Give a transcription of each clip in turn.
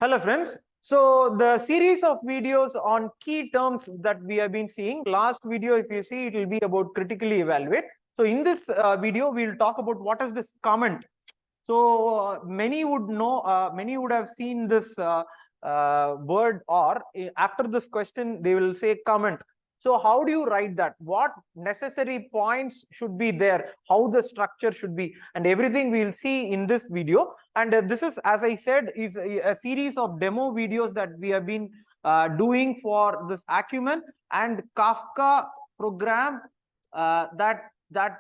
Hello friends. So the series of videos on key terms that we have been seeing, last video if you see, it will be about critically evaluate. So in this video we will talk about what is this comment. So many would know, many would have seen this word or after this question they will say comment. So how do you write that? What necessary points should be there? How the structure should be, and everything we will see in this video. And this is, as I said, is a series of demo videos that we have been doing for this Acumen and Kafka program that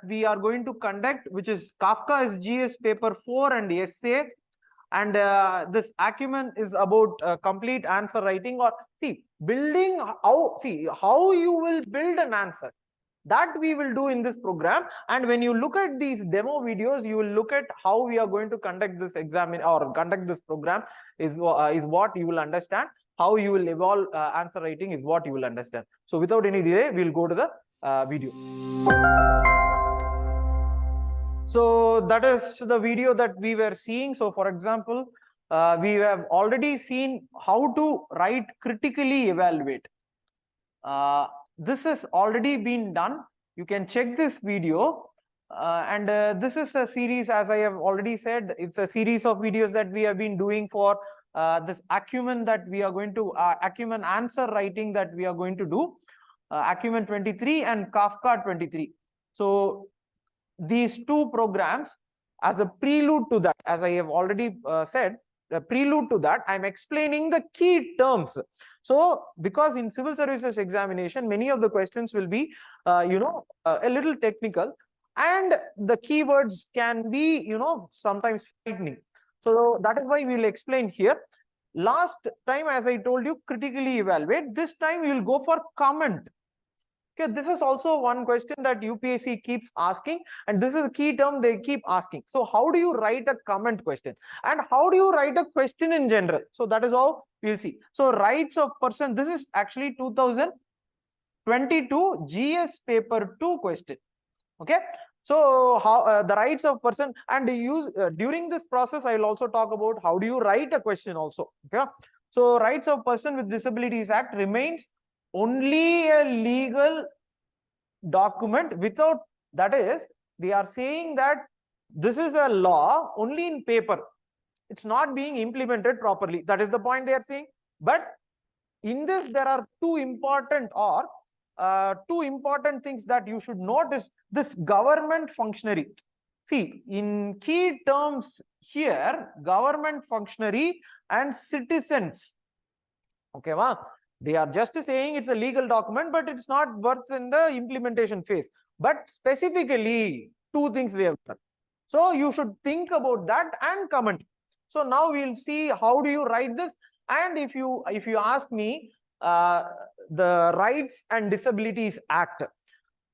we are going to conduct, which is Kafka SGS paper 4 and essay. And this Acumen is about complete answer writing, or building how you will build an answer. That we will do in this program. And when you look at these demo videos, you will look at how we are going to conduct this exam or conduct this program is what you will understand. How you will evolve answer writing is what you will understand. So without any delay, we will go to the video. So that is the video that we were seeing. So for example, we have already seen how to write critically evaluate. This has already been done. You can check this video. And this is a series, as I have already said, it's a series of videos that we have been doing for this Acumen that we are going to, Acumen answer writing that we are going to do, Acumen'23 and Kafka'23. So these two programs, as a prelude to that, as I have already said, the prelude to that, I'm explaining the key terms. So because in civil services examination, many of the questions will be a little technical, and the keywords can be sometimes frightening. So that is why we will explain here. Last time, as I told you, critically evaluate. This time we will go for comment. Okay, this is also one question that UPSC keeps asking, and this is a key term they keep asking. So how do you write a comment question, and how do you write a question in general? So that is how we'll see. So rights of person, this is actually 2022 GS paper 2 question. Okay, so how the rights of person, and use during this process I will also talk about how do you write a question also. Okay, so rights of person with disabilities act remains only a legal document without, that is, they are saying that this is a law only in paper, it's not being implemented properly. That is the point they are saying. But in this there are two important things that you should notice. This government functionary, see in key terms here, government functionary and citizens. Okay, they are just saying it's a legal document, but it's not worth in the implementation phase. But specifically, two things they have done. So you should think about that and comment. So now we'll see how do you write this. And if you ask me, the Rights and Disabilities Act.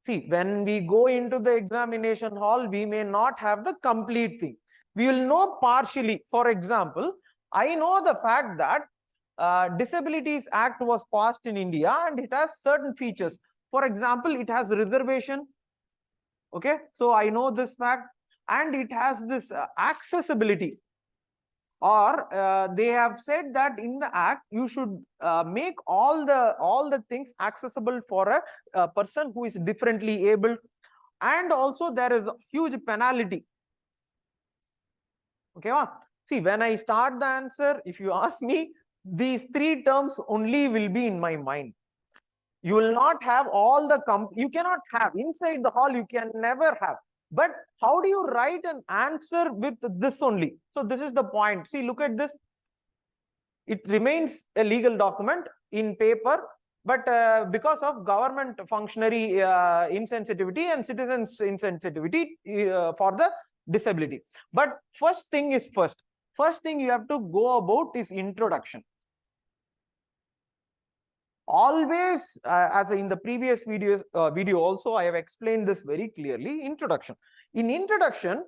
See, when we go into the examination hall, we may not have the complete thing. We will know partially. For example, I know the fact that Disabilities Act was passed in India and it has certain features. For example, it has reservation. Okay, so I know this fact, and it has this accessibility. Or they have said that in the act you should make all the things accessible for a person who is differently able, and also there is a huge penalty. Okay, see, when I start the answer, if you ask me, these three terms only will be in my mind. You will not have all the you cannot have inside the hall, you can never have. But how do you write an answer with this only? So this is the point. See, look at this. It remains a legal document in paper, but because of government functionary insensitivity and citizens insensitivity for the disability. But first thing is first thing you have to go about is introduction. Always, as in the previous video also, I have explained this very clearly. Introduction. In introduction,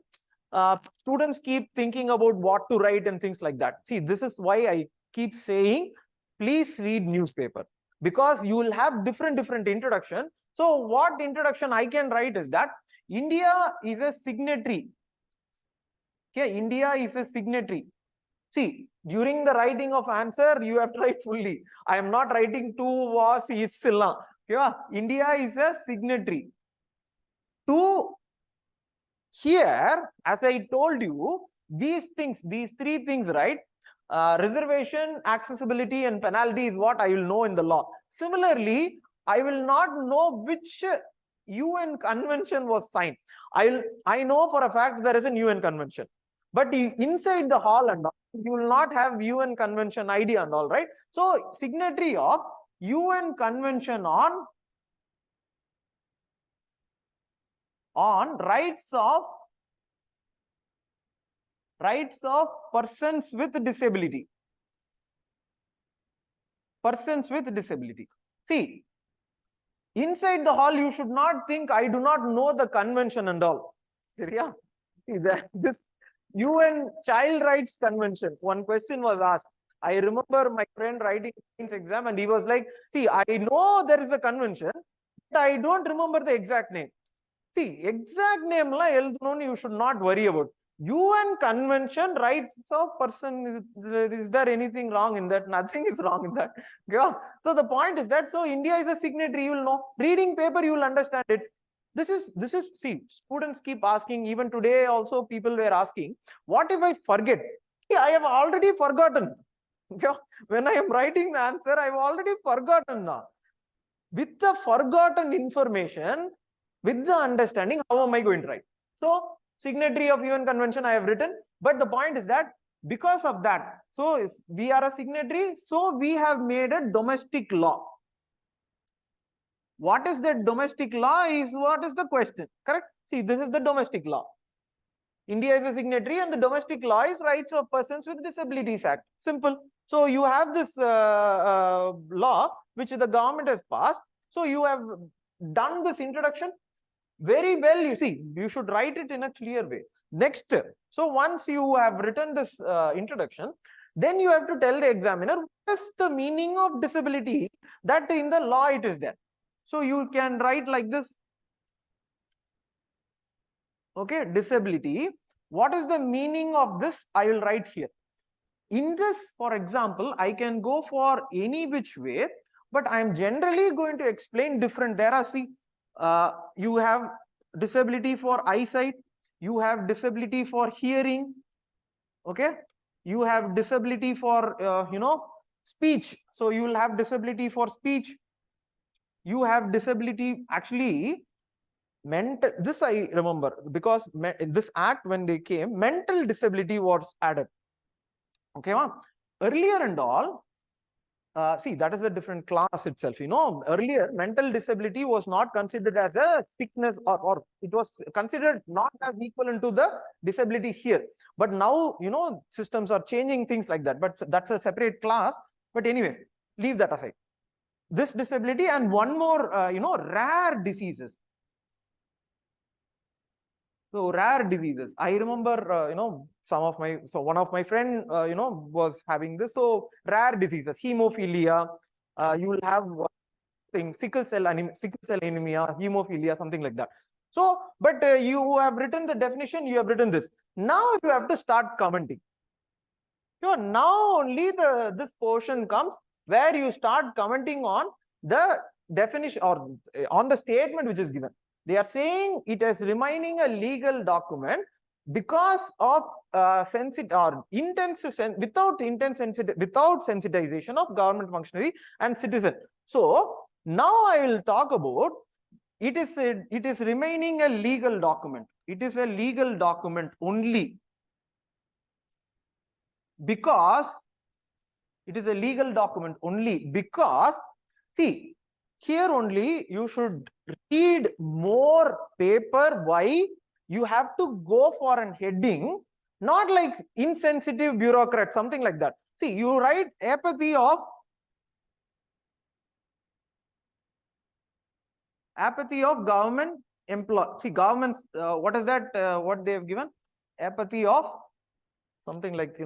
students keep thinking about what to write and things like that. See, this is why I keep saying, please read newspaper, because you will have different introduction. So what introduction I can write is that India is a signatory. Okay, India is a signatory. See, during the writing of answer, you have to write fully. I am not writing to, was, is, silla. Okay? India is a signatory to. Here, as I told you, these things, these three things, right? Reservation, accessibility, and penalty is what I will know in the law. Similarly, I will not know which UN convention was signed. I know for a fact there is a UN convention, but inside the hall and all, you will not have UN convention idea and all, right? So, signatory of UN convention on rights of persons with disability. Persons with disability. See, inside the hall, you should not think I do not know the convention and all. Yeah. This UN Child Rights Convention, one question was asked. I remember my friend writing mains exam and he was like, see, I know there is a convention, but I don't remember the exact name. See, exact name you should not worry about. UN Convention, rights of person, is there anything wrong in that? Nothing is wrong in that. Yeah. So the point is that, so India is a signatory, you will know. Reading paper, you will understand it. This is, see, students keep asking, even today also people were asking, what if I forget? See, I have already forgotten. Yeah. When I am writing the answer, I have already forgotten now. With the forgotten information, with the understanding, how am I going to write? So, signatory of UN convention I have written, but the point is that because of that, so if we are a signatory, so we have made a domestic law. What is that domestic law is what is the question, correct? See, this is the domestic law. India is a signatory and the domestic law is Rights of Persons with Disabilities Act. Simple. So you have this law which the government has passed. So you have done this introduction very well. You see, you should write it in a clear way. Next, so once you have written this introduction, then you have to tell the examiner what is the meaning of disability, that in the law it is there. So you can write like this. Okay, disability. What is the meaning of this? I will write here. In this, for example, I can go for any which way, but I am generally going to explain different. There are, see, you have disability for eyesight, you have disability for hearing, okay? You have disability for, speech. So you will have disability for speech. You have disability, actually, mental, this I remember, because this act, when they came, mental disability was added. Okay, earlier and all, see, that is a different class itself. Earlier, mental disability was not considered as a sickness, or it was considered not as equivalent to the disability here. But now, systems are changing things like that. But that's a separate class. But anyways, leave that aside. This disability and one more, rare diseases. So rare diseases. I remember, one of my friend, was having this. So rare diseases, hemophilia. You will have sickle cell anemia, hemophilia, something like that. So, but you have written the definition. You have written this. Now you have to start commenting. So now only this portion comes where you start commenting on the definition or on the statement which is given. They are saying it is remaining a legal document because of without sensitization of government functionary and citizen. So now I will talk about it is remaining a legal document. It is a legal document only because it is a legal document only because, see, here only you should read more paper. Why? You have to go for an heading, not like insensitive bureaucrat, something like that. See, you write apathy of government employee. See, government, what is that? What they have given? Apathy of something like,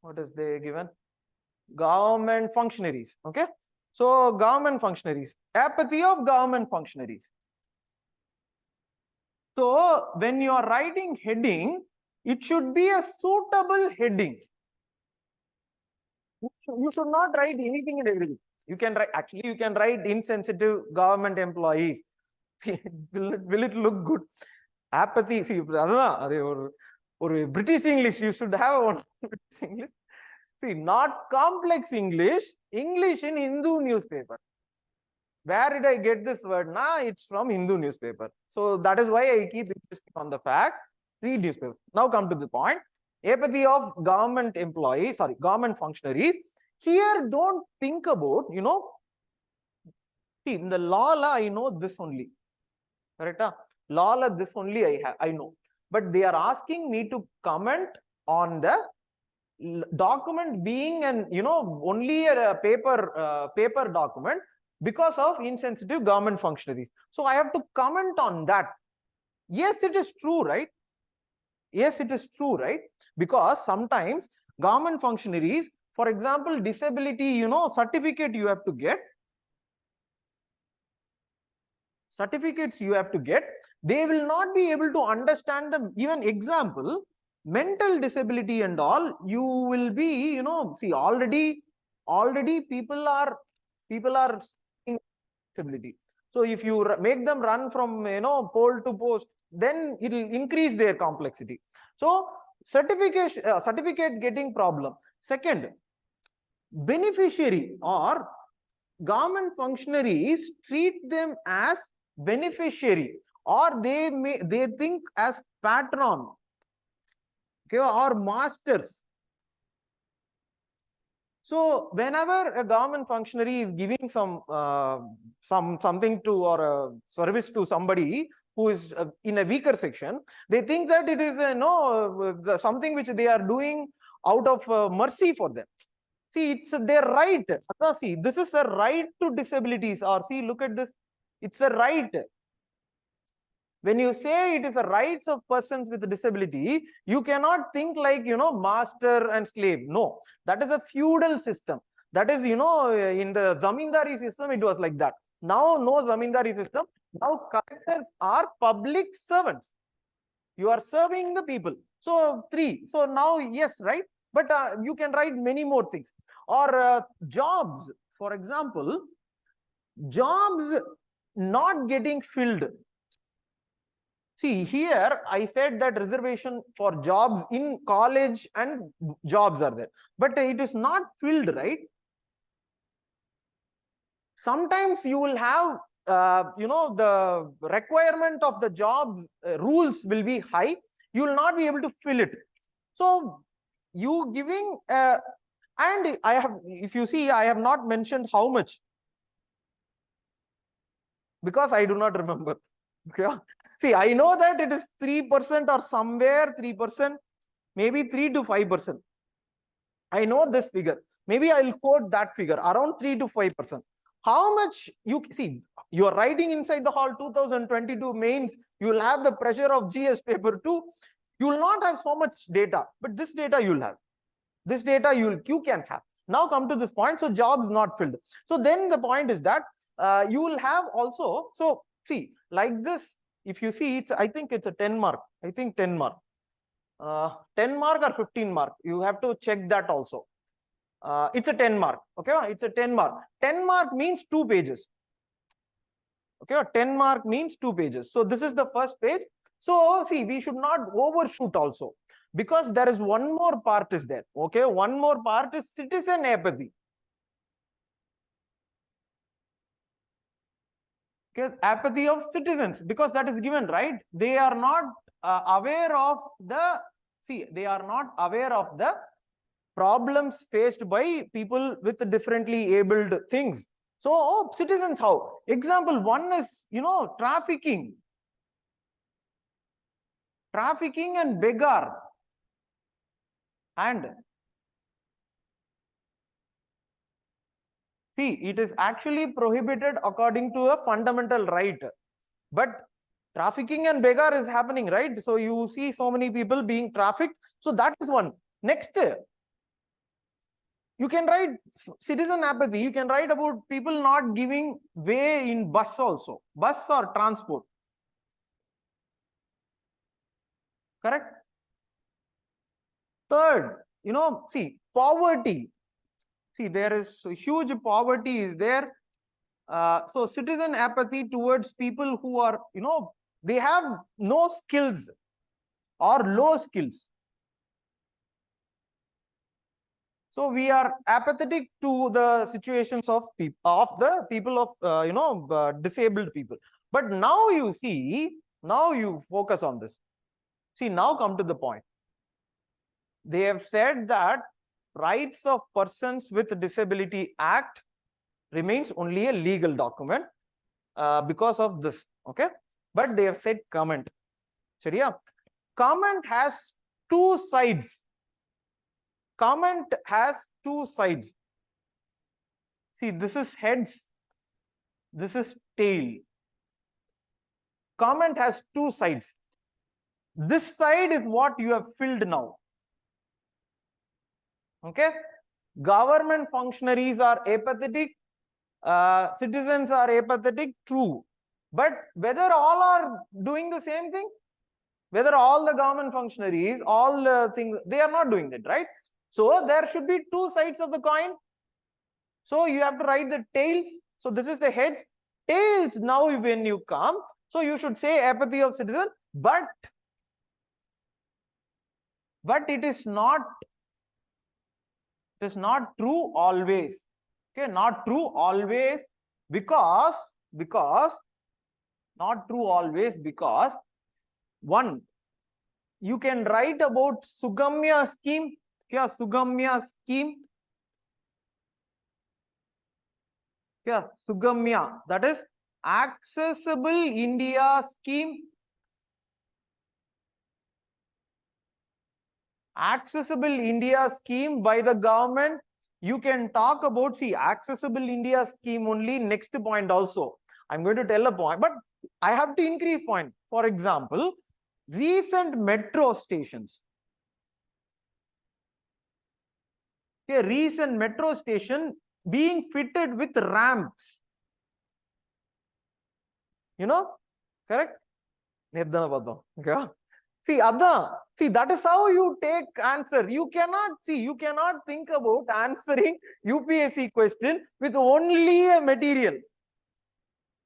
what is they given? Government functionaries. Okay. So government functionaries, apathy of government functionaries. So when you are writing heading, it should be a suitable heading. You should not write anything and everything. You can write, actually, you can write insensitive government employees. Will it look good? Apathy. See, or British English, you should have one British English. See, not complex English, English in Hindu newspaper. Where did I get this word? It's from Hindu newspaper. So that is why I keep insisting on the fact, read newspaper. Now come to the point. Apathy of government employees, sorry, government functionaries. Here, don't think about, see, in the law, I know this only. Correct? Law, this only I know. But they are asking me to comment on the document being only a paper document because of insensitive government functionaries. So I have to comment on that. Yes, it is true, right? Yes, it is true, right? Because sometimes government functionaries, for example, disability, certificate you have to get. Certificates you have to get. They will not be able to understand them. Even example, mental disability and all, you will be, see, already people are disability. So if you make them run from pole to post, then it will increase their complexity. So certificate getting problem. Second, beneficiary or government functionaries treat them as beneficiary, or they think as patron, okay, or masters. So whenever a government functionary is giving something to or a service to somebody who is in a weaker section, they think that it is something which they are doing out of mercy for them. See, it's their right. See, this is a right to disabilities. Or see, look at this. It's a right. When you say it is a rights of persons with disability, you cannot think like, master and slave. No, that is a feudal system. That is, in the zamindari system, it was like that. Now, no zamindari system. Now, collectors are public servants. You are serving the people. So, 3. So, now, yes, right? But you can write many more things. Or jobs, for example, jobs not getting filled. See, here I said that reservation for jobs in college and jobs are there, but it is not filled, right? Sometimes you will have, the requirement of the job rules will be high. You will not be able to fill it. So you giving, and I have, if you see, I have not mentioned how much because I do not remember. Okay. See, I know that it is 3% or somewhere 3%, maybe 3 to 5%. I know this figure. Maybe I will quote that figure, around 3 to 5%. How much you see, you are writing inside the hall 2022 mains, you will have the pressure of GS paper 2. You will not have so much data, but this data you will have. This data you can have. Now come to this point. So jobs not filled. So then the point is that you will have also. So see, like this, if you see, I think it's a 10 mark. I think 10 mark. 10 mark or 15 mark. You have to check that also. It's a 10 mark. Okay, it's a 10 mark. 10 mark means 2 pages. Okay, 10 mark means 2 pages. So this is the first page. So see, we should not overshoot also, because there is one more part is there. Okay, one more part is citizen apathy. Okay, apathy of citizens, because that is given, right? They are not aware of the, see, they are not aware of the problems faced by people with differently abled things. So citizens, how? Example 1 is, trafficking and beggar. And see, it is actually prohibited according to a fundamental right. But trafficking and beggar is happening, right? So you see so many people being trafficked. So that is one. Next, you can write citizen apathy. You can write about people not giving way in bus also. Bus or transport. Correct? Third, see, poverty. See, there is huge poverty is there. So citizen apathy towards people who are, they have no skills or low skills. So we are apathetic to the situations of the people of disabled people. But now you see, now you focus on this. See, now come to the point. They have said that Rights of Persons with Disability Act remains only a legal document because of this. Okay, but they have said comment. Sharia, comment has two sides. Comment has two sides. See, this is heads, this is tail. Comment has two sides. This side is what you have filled now. Okay, government functionaries are apathetic, citizens are apathetic, true. But whether all are doing the same thing, whether all the government functionaries, all the things, they are not doing that, right? So there should be two sides of the coin. So you have to write the tails. So this is the heads. Tails, now when you come, so you should say apathy of citizen, but it is not true always. Okay, not true always, because not true always, because one, you can write about Sugamya scheme. Kya Sugamya scheme? Kya Sugamya, that is Accessible India scheme. Accessible India scheme by the government. You can talk about, see, Accessible India scheme only next point also. I'm going to tell a point, but I have to increase point. For example, recent metro stations. A recent metro station being fitted with ramps. Correct? Okay. See, that is how you take answer. You cannot think about answering UPSC question with only a material.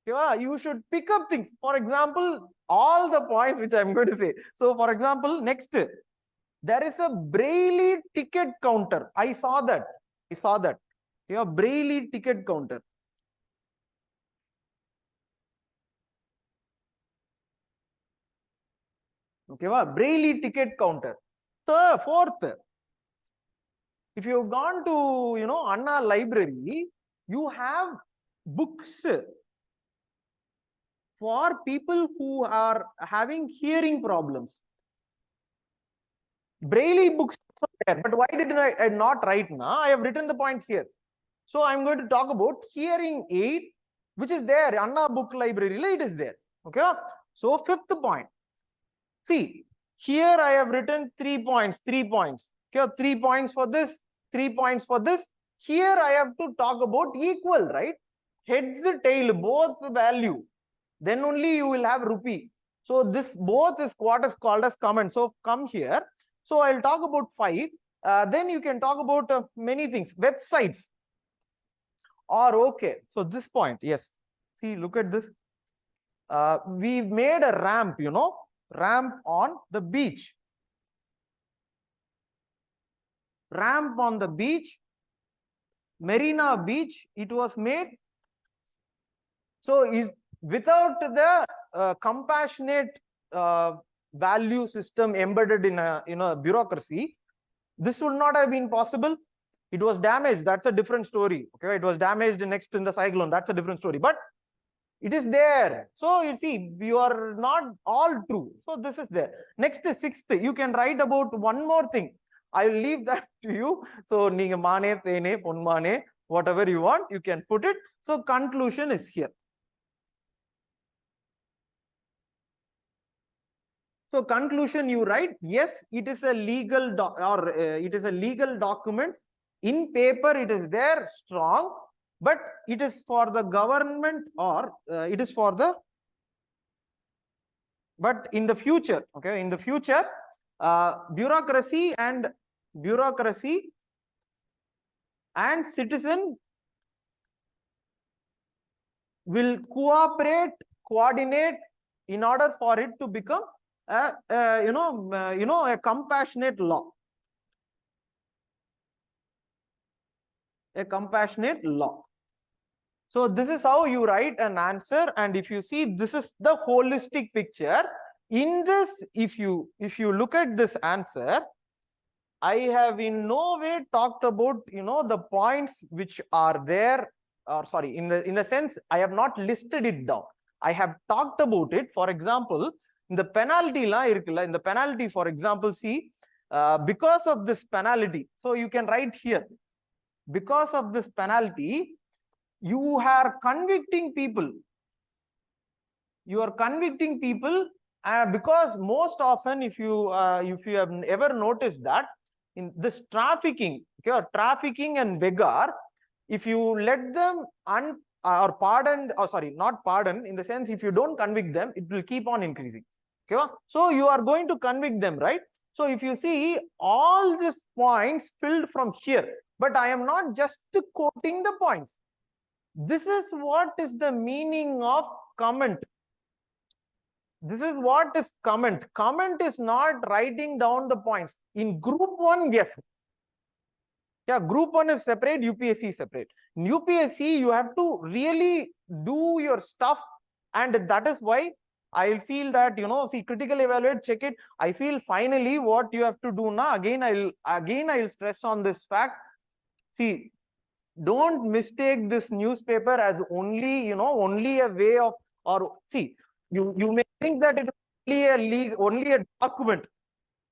Okay, you should pick up things. For example, all the points which I'm going to say. So, for example, next, there is a Braille ticket counter. I saw that. Yeah, Braille ticket counter. Okay, Braille ticket counter. Third, fourth, if you have gone to Anna library, you have books for people who are having hearing problems. Braille books are there, but why did I not write now? I have written the point here. So I'm going to talk about hearing aid, which is there. Anna book library, it is there. Okay. So fifth point. See, here I have written 3 points. Okay, 3 points for this, 3 points for this. Here I have to talk about equal, right? Heads, tail, both value. Then only you will have rupee. So this both is what is called as comment. So come here. So I'll talk about 5. Then you can talk about many things. Websites. Or okay. So this point, yes. See, look at this. We made a ramp, ramp on the beach. Ramp on the beach. Marina Beach, it was made. So is without the compassionate value system embedded in a bureaucracy, this would not have been possible. It was damaged. That's a different story. Okay, it was damaged next in the cyclone. That's a different story. But it is there. So you see, you are not all true. So this is there. Next, sixth, you can write about one more thing. I will leave that to you. So ninga mane, tene, ponmane, whatever you want, you can put it. So conclusion is here. So conclusion, you write, yes, it is a legal legal document. In paper, it is there, strong, but it is for the government, or it is for the, but in the future, okay, in the future, bureaucracy and citizen will cooperate, coordinate in order for it to become a compassionate law. A compassionate law. So this is how you write an answer, and if you see, this is the holistic picture. In this, if you look at this answer, I have in no way talked about the points which are there, or sorry, in the sense I have not listed it down. I have talked about it. For example, in the penalty la irukla, in the penalty, for example, see, because of this penalty, so you can write here, because of this penalty, you are convicting people. You are convicting people because most often, if you have ever noticed that in this trafficking, okay, trafficking and beggar, if you let them or pardoned, or sorry, not pardoned, in the sense if you don't convict them, it will keep on increasing. Okay, so you are going to convict them, right? So if you see all these points filled from here, but I am not just quoting the points. This is what is the meaning of comment. This is what is comment. Comment is not writing down the points. In group 1, yes. Yeah, group 1 is separate, UPSC is separate. In UPSC, you have to really do your stuff, and that is why I feel that, see, critical evaluate, check it. I feel finally what you have to do now, again I'll stress on this fact. See, don't mistake this newspaper as only, only a way of, or see, you may think that it is only a document.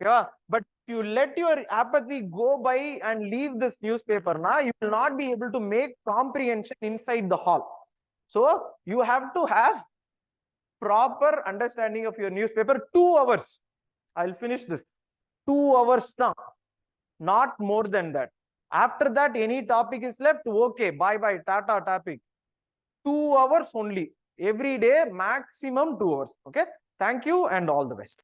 Yeah, but if you let your apathy go by and leave this newspaper, now you will not be able to make comprehension inside the hall. So you have to have proper understanding of your newspaper. 2 hours. I'll finish this. 2 hours now, not more than that. After that, any topic is left, okay, bye-bye, tata topic. 2 hours only. Every day, maximum 2 hours. Okay. Thank you and all the best.